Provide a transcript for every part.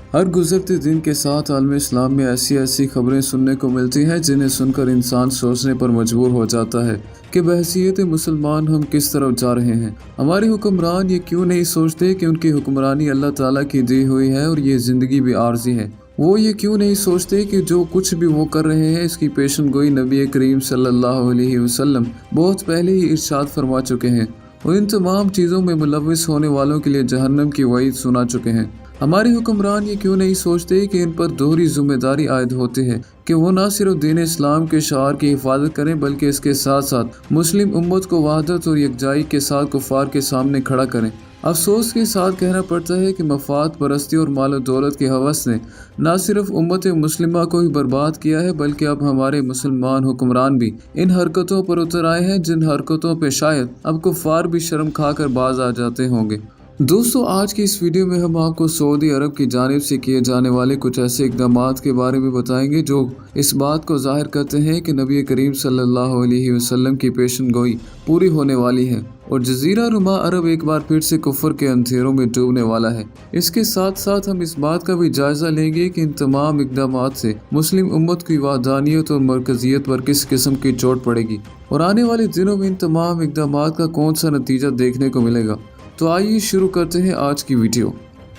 हर गुजरते दिन के साथ आलम इस्लाम में ऐसी खबरें सुनने को मिलती हैं जिन्हें सुनकर इंसान सोचने पर मजबूर हो जाता है कि बहसीयत मुसलमान हम किस तरफ जा रहे हैं। हमारे हुक्मरान ये क्यों नहीं सोचते कि उनकी हुक्मरानी अल्लाह ताला की दी हुई है और ये ज़िंदगी भी आर्जी है। वो ये क्यों नहीं सोचते कि जो कुछ भी वो कर रहे हैं इसकी पेशन गोई नबी करीम सल्लल्लाहु अलैहि वसल्लम बहुत पहले ही इरशाद फरमा चुके हैं और इन तमाम चीज़ों में मुलव्विस होने वालों के लिए जहन्नम की वईद सुना चुके हैं। हमारे हुक्मरान ये क्यों नहीं सोचते कि इन पर दोहरी जिम्मेदारी आयद होती है कि वो न सिर्फ दीन इस्लाम के शार की हिफाजत करें बल्कि इसके साथ साथ मुस्लिम उम्मत को वहदत और यकजाई के साथ कुफार के सामने खड़ा करें। अफसोस के साथ कहना पड़ता है कि मफाद परस्ती और माल दौलत के हवस ने न सिर्फ उम्मत मुस्लिमा को ही बर्बाद किया है बल्कि अब हमारे मुसलमान हुक्मरान भी इन हरकतों पर उतर आए हैं जिन हरकतों पर शायद अब कुफार भी शर्म खाकर बाज आ जाते होंगे। दोस्तों, आज की इस वीडियो में हम आपको सऊदी अरब की जानिब से किए जाने वाले कुछ ऐसे इक़दामात के बारे में बताएंगे जो इस बात को जाहिर करते हैं कि नबी करीम सल्लल्लाहु अलैहि वसल्लम की पेशन गोई पूरी होने वाली है और जज़ीरा नुमा अरब एक बार फिर से कुफर के अंधेरों में डूबने वाला है। इसके साथ साथ हम इस बात का भी जायजा लेंगे कि इन तमाम इक़दामात से मुस्लिम उम्मत की वहदानियत और मरकज़ियत पर किस किस्म की चोट पड़ेगी और आने वाले दिनों में इन तमाम इक़दामात का कौन सा नतीजा देखने को मिलेगा। तो आइए शुरू करते हैं आज की वीडियो।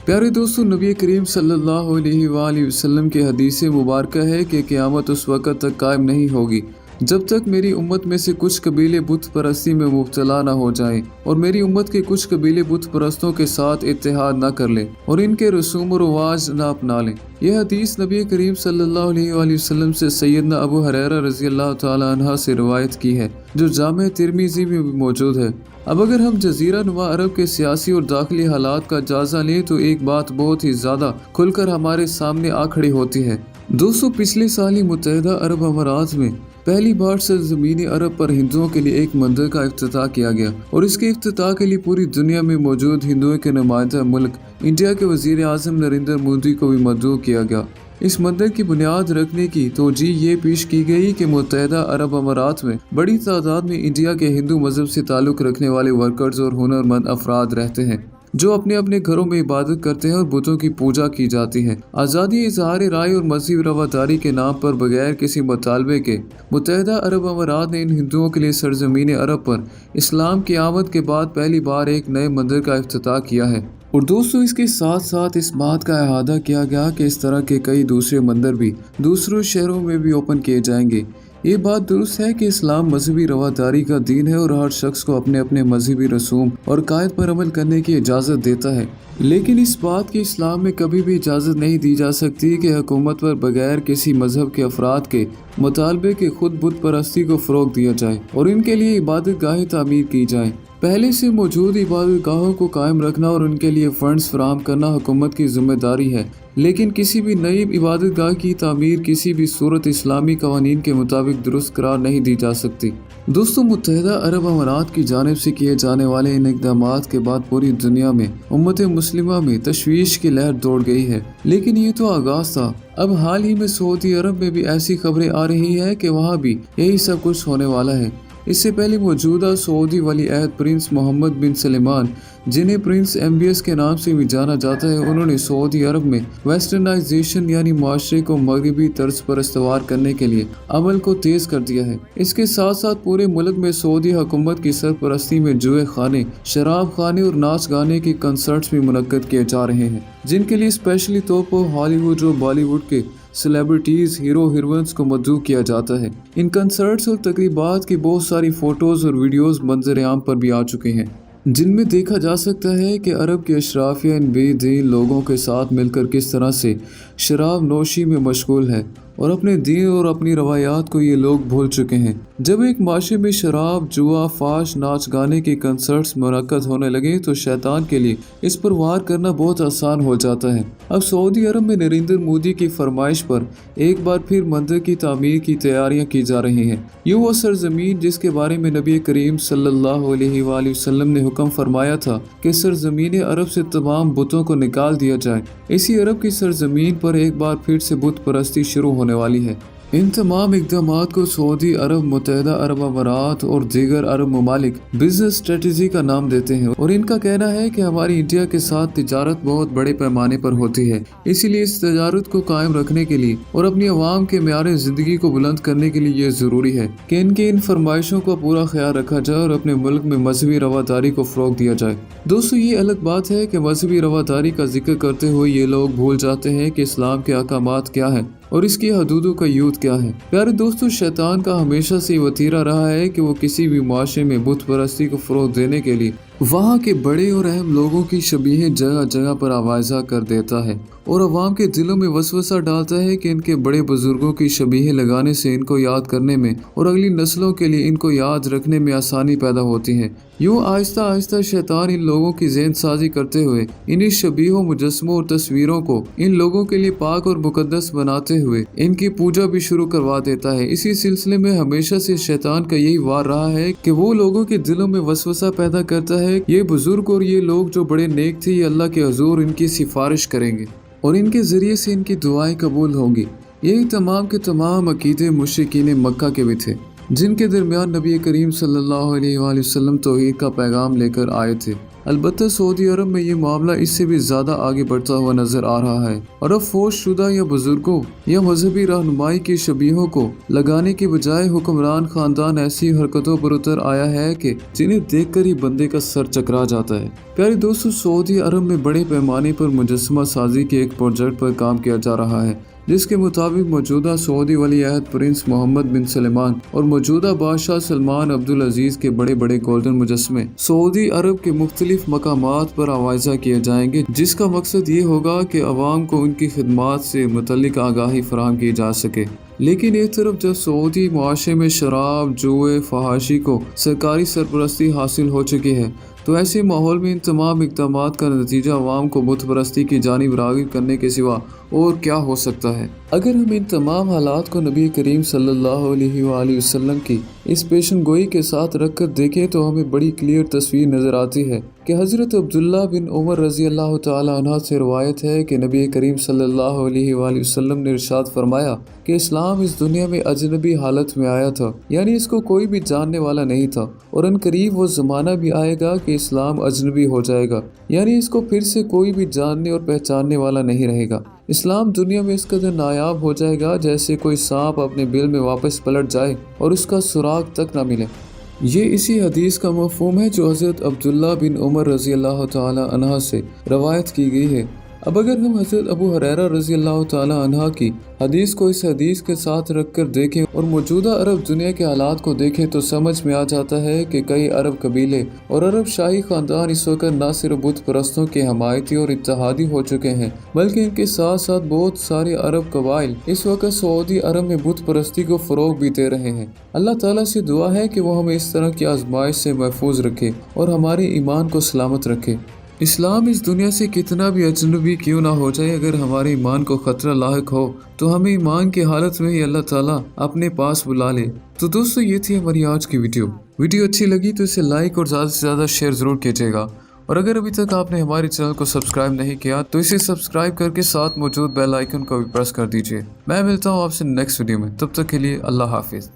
प्यारे दोस्तों, नबी करीम सल्लल्लाहु अलैहि वसल्लम की हदीस मुबारक है कि क़यामत उस वक़्त तक कायम नहीं होगी जब तक मेरी उम्मत में से कुछ कबीले बुत परस्ती में मुब्तला न हो जाएं और मेरी उम्मत के कुछ कबीले बुत परस्तों के साथ इत्तेहाद न कर लें और इनके रसूम और रवाज न अपना लें। यह हदीस नबी करीम सल्लल्लाहु अलैहि वसल्लम से सैयदना अबू हुरैरा रज़ी अल्लाह तआला अन्हा से रिवायत की है जो जामे तिरमिज़ी में भी मौजूद है। अब अगर हम जज़ीरा नुमा अरब के सियासी और दाखिली हालात का जायजा लें तो एक बात बहुत ही ज़्यादा खुलकर हमारे सामने आ खड़ी होती है। दोस्तों, पिछले साल ही मुत्तहिदा अरब अमारात में पहली बार सरज़मीन अरब पर हिंदुओं के लिए एक मंदिर का इफ्तिताह किया गया और इसके इफ्तिताह के लिए पूरी दुनिया में मौजूद हिंदुओं के नुमाइंदा मुल्क इंडिया के वज़ीर आज़म नरेंद्र मोदी को भी मदऊ किया गया। इस मंदिर की बुनियाद रखने की तोजीह ये पेश की गई कि मुत्तहिदा अरब अमारात में बड़ी तादाद में इंडिया के हिंदू मजहब से ताल्लुक़ रखने वाले वर्कर्स और हुनरमंद अफराद रहते हैं जो अपने अपने घरों में इबादत करते हैं और बुतों की पूजा की जाती है। आज़ादी, इज़हार राय और मज़हबी रवादारी के नाम पर बगैर किसी मुतालबे के मुत्तहिदा अरब अमारात ने इन हिंदुओं के लिए सरज़मीन अरब पर इस्लाम की आमद के बाद पहली बार एक नए मंदिर का इफ्तिताह किया है। और दोस्तों, इसके साथ साथ इस बात का अहाता किया गया कि इस तरह के कई दूसरे मंदिर भी दूसरों शहरों में भी ओपन किए जाएंगे। ये बात दुरुस्त है कि इस्लाम मजहबी रवादारी का दीन है और हर शख्स को अपने अपने मजहबी रसूम और कायद पर अमल करने की इजाज़त देता है, लेकिन इस बात की इस्लाम में कभी भी इजाज़त नहीं दी जा सकती कि हुकूमत पर बगैर किसी मजहब के अफराद के मुतालबे के खुद बुत परस्ती को फ़रोग़ दिया जाए और इनके लिए इबादत गाहें तामीर की जाएँ। पहले से मौजूद इबादत गाहों को कायम रखना और उनके लिए फ़ंड्स फराहम करना हुकूमत की जिम्मेदारी है, लेकिन किसी भी नई इबादत गाह की तामीर किसी भी सूरत इस्लामी कवानीन के मुताबिक दुरुस्त करार नहीं दी जा सकती। दोस्तों, मुत्तहिदा अरब अमारात की जानिब से किए जाने वाले इन इक़दामात के बाद पूरी दुनिया में उम्मत मुस्लिमा में तशवीश की लहर दौड़ गई है, लेकिन ये तो आगाज़ था। अब हाल ही में सऊदी अरब में भी ऐसी खबरें आ रही है कि वहाँ भी यही सब कुछ होने वाला है। इससे पहले मौजूदा सऊदी वली अहद प्रिंस मोहम्मद बिन सलमान, जिन्हें प्रिंस MBS के नाम से भी जाना जाता है, उन्होंने सऊदी अरब में वेस्टर्नाइजेशन यानी माशरे को मगरबी तर्ज पर इस्तवार करने के लिए अमल को तेज़ कर दिया है। इसके साथ साथ पूरे मुल्क में सऊदी हुकूमत की सरपरस्ती में जुए खाने, शराब खाने और नाच गाने के कंसर्ट्स भी मुनक्कद किए जा रहे हैं, जिनके लिए स्पेशली तौर पर हॉलीवुड और बॉलीवुड के सेलिब्रिटीज़, हीरो हीरोइंस को मदऊ किया जाता है। इन कंसर्ट्स और तकरीबात की बहुत सारी फ़ोटोज़ और वीडियोज़ मंजर आम पर भी आ चुके हैं, जिनमें देखा जा सकता है कि अरब के अशराफिया इन बेदीन लोगों के साथ मिलकर किस तरह से शराब नोशी में मशगूल है और अपने दीन और अपनी रवायात को ये लोग भूल चुके हैं। जब एक माशरे में शराब, जुआ, फाश, नाच गाने के कंसर्ट्स मुनक्कद होने लगे तो शैतान के लिए इस पर वार करना बहुत आसान हो जाता है। अब सऊदी अरब में नरेंद्र मोदी की फरमाइश पर एक बार फिर मंदिर की तामीर की तैयारियां की जा रही हैं। ये वो सरजमीन जिसके बारे में नबी करीम सल्लल्लाहु अलैहि वसल्लम ने हुक्म फरमाया था कि सरजमीन अरब से तमाम बुतों को निकाल दिया जाए। इसी अरब की सरजमीन पर एक बार फिर से बुत परस्ती शुरू होने वाली है। इन तमाम इक़दामात को सऊदी अरब, मुत्तहिदा अरब अमारात और दीगर अरब ममालिक बिजनेस स्ट्रेटजी का नाम देते हैं और इनका कहना है कि हमारी इंडिया के साथ तिजारत बहुत बड़े पैमाने पर होती है। इसीलिए इस तिजारत को कायम रखने के लिए और अपनी आवाम के म्यार ज़िंदगी को बुलंद करने के लिए ये ज़रूरी है कि इनकी इन फरमाइशों का पूरा ख्याल रखा जाए और अपने मुल्क में मजहबी रवादारी को फ़रोग़ दिया जाए। दोस्तों, ये अलग बात है कि मजहबी रवादारी का जिक्र करते हुए ये लोग भूल जाते हैं कि इस्लाम के अहकामात क्या है और इसकी हदूदों का यूथ क्या है। प्यारे दोस्तों, शैतान का हमेशा से वतीरा रहा है कि वो किसी भी मुआशरे में बुत परस्ती को फ़रोग़ देने के लिए वहाँ के बड़े और अहम लोगों की शबीह जगह जगह पर आवाज़ा कर देता है और अवाम के दिलों में वसवसा डालता है कि इनके बड़े बुजुर्गों की शबीह लगाने से इनको याद करने में और अगली नस्लों के लिए इनको याद रखने में आसानी पैदा होती है। यूँ आहिस्ता आहिस्ता शैतान इन लोगों की ज़हन साजी करते हुए इन्हीं शबीहों, मुजस्मों और तस्वीरों को इन लोगों के लिए पाक और मुकद्दस बनाते हुए इनकी पूजा भी शुरू करवा देता है। इसी सिलसिले में हमेशा से शैतान का यही वार रहा है कि वो लोगों के दिलों में वसवसा पैदा करता है ये बुजुर्ग और ये लोग जो बड़े नेक थे, ये अल्लाह के हुजूर इनकी सिफारिश करेंगे और इनके ज़रिए से इनकी दुआएं कबूल होंगी। यही तमाम के तमाम अकीदे मुशरिकीन मक्का के भी थे जिनके दरमियान नबी करीम सल्लल्लाहु अलैहि वसल्लम तौहीद का पैगाम लेकर आए थे। अलबत्ता सऊदी अरब में ये मामला इससे भी ज़्यादा आगे बढ़ता हुआ नजर आ रहा है और अब फौज शुदा या बुजुर्गों या मजहबी रहनुमाई की शबीहों को लगाने के बजाय हुक्मरान खानदान ऐसी हरकतों पर उतर आया है कि जिन्हें देखकर ही बंदे का सर चकरा जाता है। प्यारे दोस्तों, सऊदी अरब में बड़े पैमाने पर मुजस्समा साजी के एक प्रोजेक्ट पर काम किया जा रहा है जिसके मुताबिक मौजूदा सऊदी वली अहद प्रिंस मोहम्मद बिन सलमान और मौजूदा बादशाह सलमान अब्दुल अजीज के बड़े बड़े गोल्डन मुजस्मे सऊदी अरब के मुख्तलिफ मकामात पर आवाज़ा किए जाएंगे, जिसका मकसद ये होगा कि अवाम को उनकी खिदमात से मुतल्लिक आगाही फराहम की जा सके। लेकिन एक तरफ जब सऊदी मुआशरे में शराब, जुए, फहाशी को सरकारी सरपरस्ती हासिल हो चुकी है, तो ऐसे माहौल में इन तमाम इक़दामात का नतीजा अवाम को बुत परस्ती की जानिब राग़िब करने के सिवा और क्या हो सकता है। अगर हम इन तमाम हालात को नबी करीम सल्लल्लाहु अलैहि वसल्लम की इस पेशन गोई के साथ रख कर देखें तो हमें बड़ी क्लियर तस्वीर नज़र आती है कि हज़रत अब्दुल्ला बिन उमर रज़ी अल्लाह तआला अन्हा से रवायत है कि नबी करीम सल्लल्लाहु अलैहि वसल्लम ने इरशाद फरमाया कि इस्लाम इस दुनिया में अजनबी हालत में आया था, यानी इसको कोई भी जानने वाला नहीं था और अनकरीब वो ज़माना भी आएगा कि इस्लाम अजनबी हो जाएगा, यानी इसको फिर से कोई भी जानने और पहचानने वाला नहीं रहेगा। इस्लाम दुनिया में इस कदर नायाब हो जाएगा जैसे कोई सांप अपने बिल में वापस पलट जाए और उसका सुराग तक ना मिले। ये इसी हदीस का मफ़हूम है जो हज़रत अब्दुल्ला बिन उमर रज़ी अल्लाह तआला अन्हा से रवायत की गई है। अब अगर हम हज़रत अबू हुरैरा रज़ी अल्लाह तआला अन्हा की हदीस को इस हदीस के साथ रख कर देखें और मौजूदा अरब दुनिया के हालात को देखें तो समझ में आ जाता है कि कई अरब कबीले और अरब शाही ख़ानदान इस वक्त न सिर्फ बुत परस्तों के हमायती और इत्तेहादी हो चुके हैं, बल्कि इनके साथ साथ बहुत सारे अरब कबाइल इस वक्त सऊदी अरब में बुत परस्ती को फ़रोग़ भी दे रहे हैं। अल्लाह ताला से दुआ है कि वो हमें इस तरह की आजमाइश से महफूज रखे और हमारे ईमान को सलामत रखे। इस्लाम इस दुनिया से कितना भी अजनबी क्यों ना हो जाए, अगर हमारे ईमान को खतरा लायक हो तो हमें ईमान की हालत में ही अल्लाह ताला अपने पास बुला ले। तो दोस्तों, ये थी हमारी आज की वीडियो अच्छी लगी तो इसे लाइक और ज़्यादा से ज़्यादा शेयर ज़रूर कीजिएगा और अगर अभी तक आपने हमारे चैनल को सब्सक्राइब नहीं किया तो इसे सब्सक्राइब करके साथ मौजूद बेल आइकन को भी प्रेस कर दीजिए। मैं मिलता हूँ आपसे नेक्स्ट वीडियो में, तब तक के लिए अल्लाह हाफिज़।